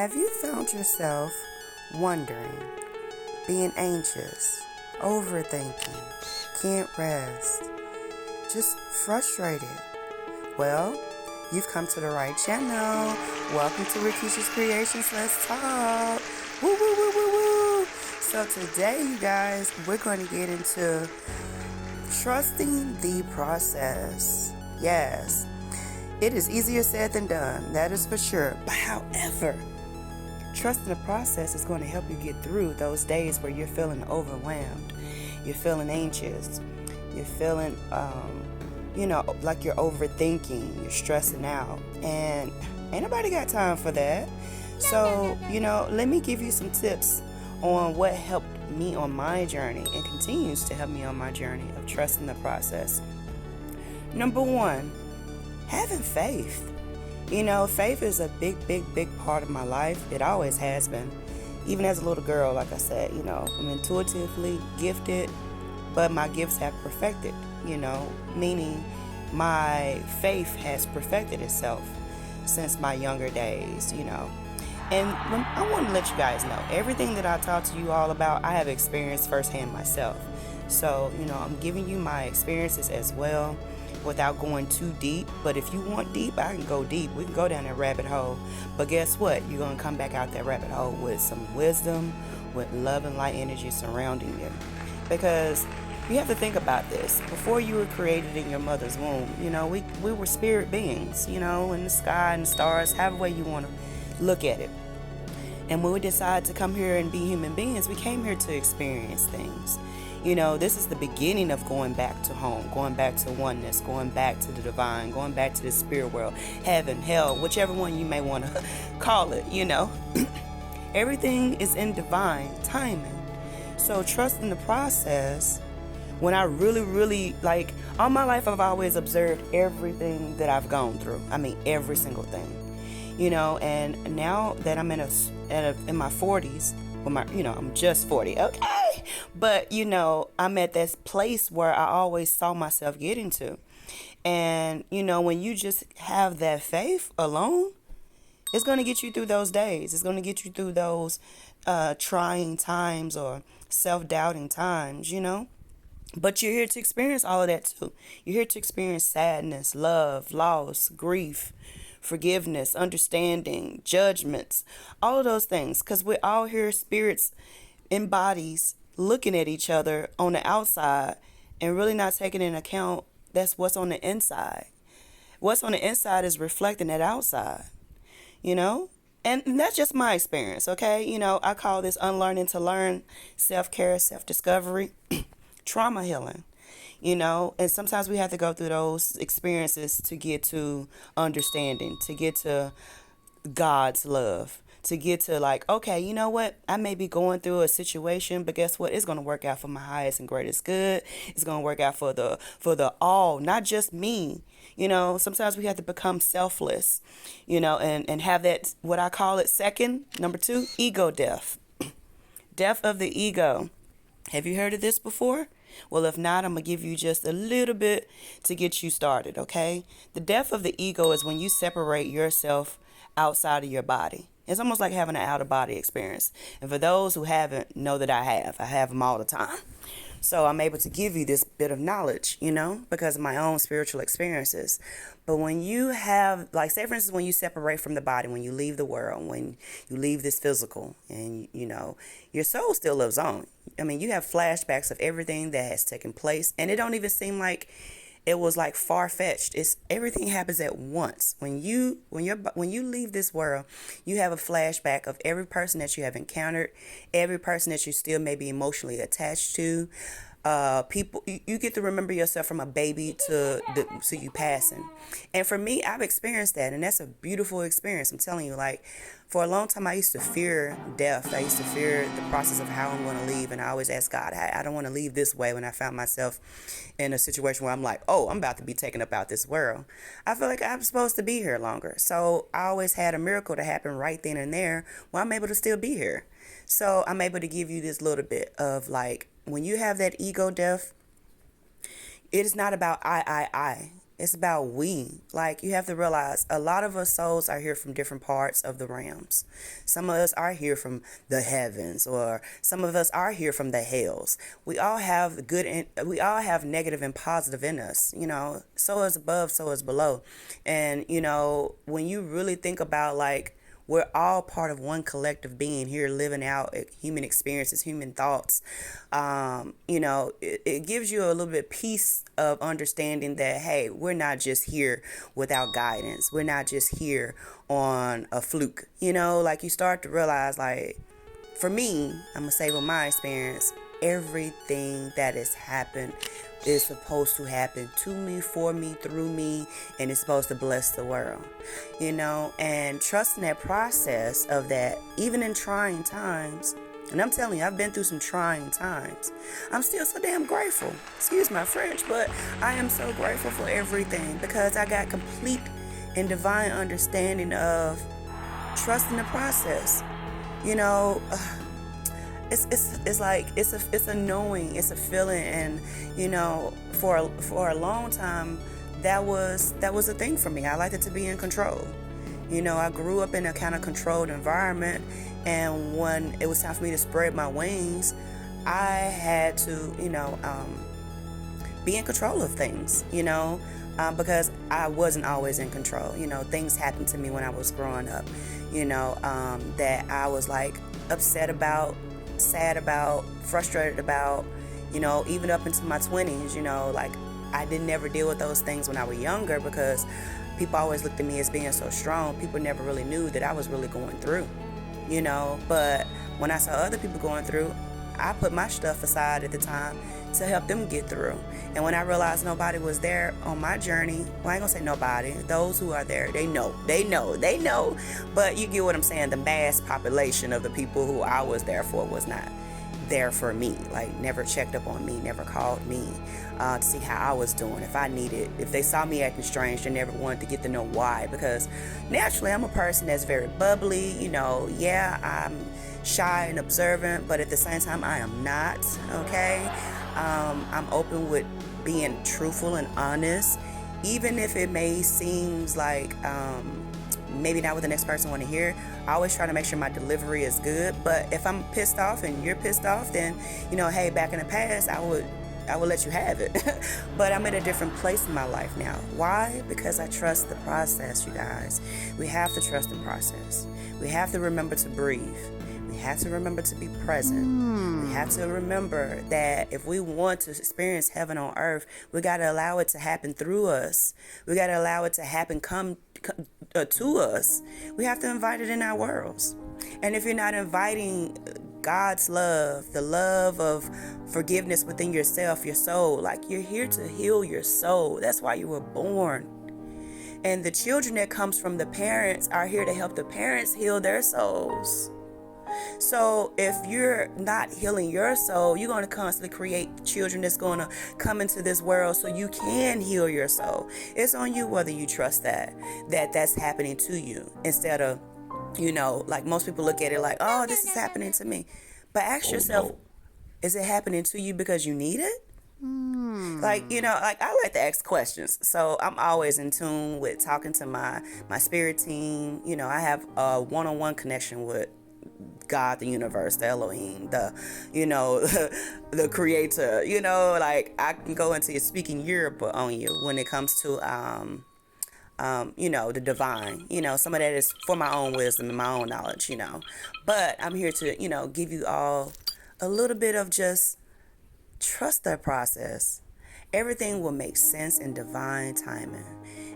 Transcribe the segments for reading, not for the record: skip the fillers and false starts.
Have you found yourself wondering, being anxious, overthinking, can't rest, just frustrated? Well, you've come to the right channel. Welcome to Rikisha's Creations. Let's talk. Woo, woo, woo, woo, woo. So today, you guys, we're going to get into trusting the process. Yes, it is easier said than done. That is for sure. But however, trusting the process is going to help you get through those days where you're feeling overwhelmed, you're feeling anxious, you're feeling, like you're overthinking, you're stressing out, and ain't nobody got time for that. So, let me give you some tips on what helped me on my journey and continues to help me on my journey of trusting the process. Number one, having faith. Faith is a big, big, big part of my life. It always has been. Even as a little girl, like I said, I'm intuitively gifted, but my gifts have perfected, meaning my faith has perfected itself since my younger days, And I want to let you guys know, everything that I talk to you all about, I have experienced firsthand myself. So, I'm giving you my experiences as well, without going too deep. But if you want deep, I can go deep. We can go down that rabbit hole. But guess what? You're going to come back out that rabbit hole with some wisdom, with love and light energy surrounding you. Because you have to think about this. Before you were created in your mother's womb, we were spirit beings, in the sky and the stars, however way you want to look at it. And when we decided to come here and be human beings, we came here to experience things. This is the beginning of going back to home, going back to oneness, going back to the divine, going back to the spirit world, heaven, hell, whichever one you may want to call it, Everything is in divine timing. So trusting the process, when I really, all my life I've always observed everything that I've gone through. I mean, every single thing, and now that I'm in my 40s, I'm just 40, okay? But, I'm at this place where I always saw myself getting to. And, when you just have that faith alone, it's going to get you through those days. It's going to get you through those trying times or self-doubting times, But you're here to experience all of that too. You're here to experience sadness, love, loss, grief, forgiveness, understanding, judgments, all of those things. Because we're all here spirits in bodies looking at each other on the outside and really not taking into account that's what's on the inside. What's on the inside is reflecting that outside, And that's just my experience, okay? I call this unlearning to learn, self-care, self-discovery, trauma healing. And sometimes we have to go through those experiences to get to understanding, to get to God's love, to get to okay, you know what? I may be going through a situation, but guess what? It's going to work out for my highest and greatest good. It's going to work out for the all, not just me. Sometimes we have to become selfless, and have that, what I call it, number 2, ego death. Death of the ego. Have you heard of this before? Well, if not, I'm going to give you just a little bit to get you started, okay? The death of the ego is when you separate yourself outside of your body. It's almost like having an out-of-body experience. And for those who haven't, know that I have them all the time. So I'm able to give you this bit of knowledge, because of my own spiritual experiences. But when you have, say for instance, when you separate from the body, when you leave the world, when you leave this physical, and, your soul still lives on. I mean, you have flashbacks of everything that has taken place, and it don't even seem like it was far-fetched. It's everything happens at once. When you leave this world, you have a flashback of every person that you have encountered, every person that you still may be emotionally attached to. People, you get to remember yourself from a baby to you passing. And for me, I've experienced that, and that's a beautiful experience. I'm telling you, for a long time, I used to fear death. I used to fear the process of how I'm going to leave, and I always asked God, I don't want to leave this way. When I found myself in a situation where I'm like, oh, I'm about to be taken up out this world, I feel like I'm supposed to be here longer. So I always had a miracle to happen right then and there where I'm able to still be here. So I'm able to give you this little bit of when you have that ego death, it is not about I. It's about we. Like, you have to realize a lot of us souls are here from different parts of the realms. Some of us are here from the heavens, or some of us are here from the hells. We all have good and we all have negative and positive in us, you know. So is above, so is below. And, you know, when you really think about, like, we're all part of one collective being here living out human experiences, human thoughts. You know, it gives you a little bit peace of understanding that, hey, we're not just here without guidance. We're not just here on a fluke. You know, like, you start to realize, like, for me, I'm going to say with my experience, everything that has happened is supposed to happen to me, for me, through me, and it's supposed to bless the world, you know, and trusting that process of that, even in trying times. And I'm telling you, I've been through some trying times. I'm still so damn grateful. Excuse my French, but I am so grateful for everything, because I got complete and divine understanding of trusting the process. You know, it's like it's a knowing, it's a feeling, and you know, for a long time, that was a thing for me. I liked it to be in control. You know, I grew up in a kind of controlled environment, and when it was time for me to spread my wings, I had to, you know, be in control of things. You know, because I wasn't always in control. You know, things happened to me when I was growing up. You know, that I was like upset about, sad about, frustrated about, you know, even up into my 20s, you know, like, I didn't never deal with those things when I was younger, because people always looked at me as being so strong. People never really knew that I was really going through, you know. But when I saw other people going through, I put my stuff aside at the time to help them get through. And when I realized nobody was there on my journey, well, I ain't gonna say nobody, those who are there, they know, but you get what I'm saying, the mass population of the people who I was there for was not there for me, like, never checked up on me, never called me to see how I was doing. If they saw me acting strange, they never wanted to get to know why, because naturally I'm a person that's very bubbly, you know. Yeah, I'm shy and observant, but at the same time I am not, okay. I'm open with being truthful and honest, even if it may seems like maybe not what the next person want to hear. I always try to make sure my delivery is good. But if I'm pissed off and you're pissed off, then, you know, hey, back in the past, I would let you have it. But I'm at a different place in my life now. Why? Because I trust the process, you guys. We have to trust the process. We have to remember to breathe. We have to remember to be present. We have to remember that if we want to experience heaven on earth, we got to allow it to happen through us. We got to allow it to happen to us. We have to invite it in our worlds. And if you're not inviting God's love, the love of forgiveness within yourself, your soul, like, you're here to heal your soul. That's why you were born. And the children that comes from the parents are here to help the parents heal their souls. So if you're not healing your soul, you're going to constantly create children that's going to come into this world so you can heal your soul. It's on you whether you trust that's happening to you, instead of, you know, like, most people look at it like, oh, this is happening to me. But ask yourself, is it happening to you because you need it? Like, you know, like, I like to ask questions. So I'm always in tune with talking to my spirit team. You know, I have a one-on-one connection with God, the universe, the Elohim, the, you know, the creator, you know, like, I can go into speaking Europe on you when it comes to, you know, the divine, you know, some of that is for my own wisdom and my own knowledge, you know, but I'm here to, you know, give you all a little bit of just trust that process. Everything will make sense in divine timing.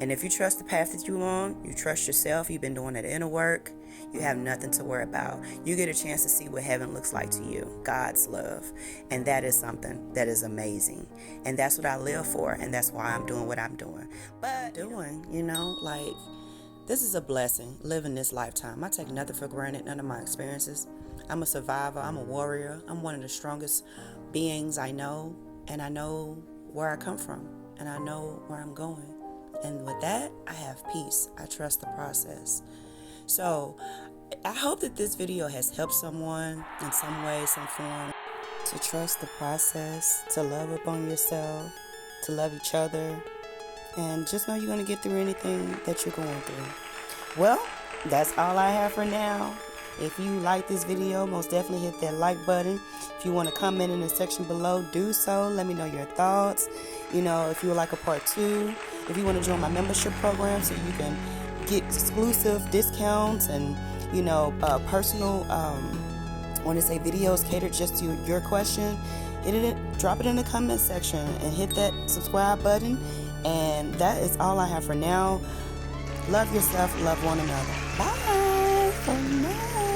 And if you trust the path that you're on, you trust yourself, you've been doing that inner work, you have nothing to worry about. You get a chance to see what heaven looks like to you, God's love. And that is something that is amazing. And that's what I live for, and that's why I'm doing what I'm doing. But you know, like, this is a blessing, living this lifetime. I take nothing for granted, none of my experiences. I'm a survivor, I'm a warrior, I'm one of the strongest beings I know, and I know where I come from, and I know where I'm going. And with that, I have peace. I trust the process. So I hope that this video has helped someone in some way, some form, to trust the process, to love upon yourself, to love each other, And just know you're going to get through anything that you're going through. Well, that's all I have for now. If you like this video, most definitely hit that like button. If you want to comment in the section below, do so. Let me know your thoughts. You know, if you would like a part 2, if you want to join my membership program so you can get exclusive discounts and, you know, personal, videos catered just to your question, drop it in the comment section and hit that subscribe button. And that is all I have for now. Love yourself, love one another. Bye for now.